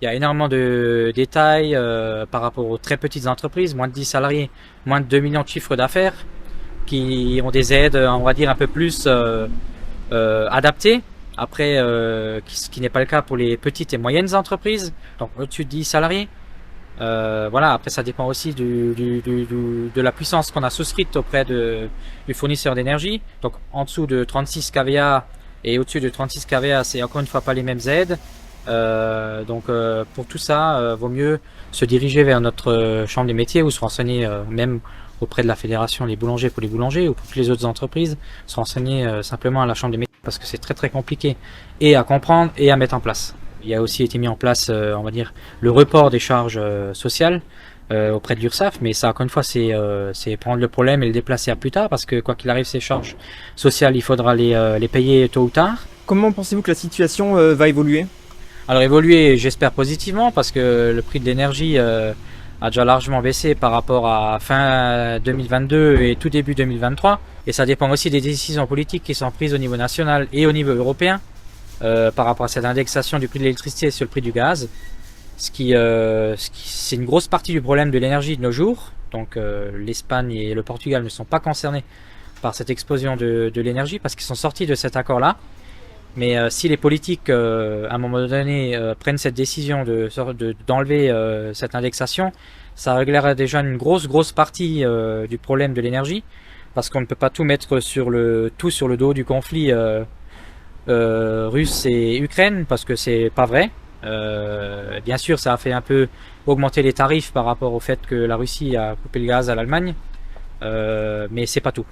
il y a énormément de détails par rapport aux très petites entreprises, moins de 10 salariés, moins de 2 millions de chiffres d'affaires, qui ont des aides, on va dire, un peu plus adaptées. Après, ce qui n'est pas le cas pour les petites et moyennes entreprises, donc au-dessus de 10 salariés. Voilà, après ça dépend aussi de la puissance qu'on a souscrite auprès du fournisseur d'énergie. Donc en dessous de 36 kVA et au-dessus de 36 kVA, c'est encore une fois pas les mêmes aides. Pour tout ça, vaut mieux se diriger vers notre chambre des métiers ou se renseigner même auprès de la fédération des boulangers pour les boulangers ou pour toutes les autres entreprises, se renseigner simplement à la chambre des métiers parce que c'est très très compliqué et à comprendre et à mettre en place. Il y a aussi été mis en place, on va dire, le report des charges sociales auprès de l'URSSAF, mais ça, encore une fois, c'est prendre le problème et le déplacer à plus tard, parce que quoi qu'il arrive, ces charges sociales, il faudra les payer tôt ou tard. Comment pensez-vous que la situation va évoluer? Alors évoluer, j'espère positivement, parce que le prix de l'énergie a déjà largement baissé par rapport à fin 2022 et tout début 2023, et ça dépend aussi des décisions politiques qui sont prises au niveau national et au niveau européen. Par rapport à cette indexation du prix de l'électricité sur le prix du gaz, c'est une grosse partie du problème de l'énergie de nos jours. Donc l'Espagne et le Portugal ne sont pas concernés par cette explosion de l'énergie parce qu'ils sont sortis de cet accord-là. Mais si les politiques, à un moment donné, prennent cette décision d'enlever cette indexation, ça réglerait déjà une grosse partie du problème de l'énergie, parce qu'on ne peut pas tout mettre sur le dos du conflit Russe et Ukraine, parce que c'est pas vrai. Bien sûr, ça a fait un peu augmenter les tarifs par rapport au fait que la Russie a coupé le gaz à l'Allemagne, mais c'est pas tout.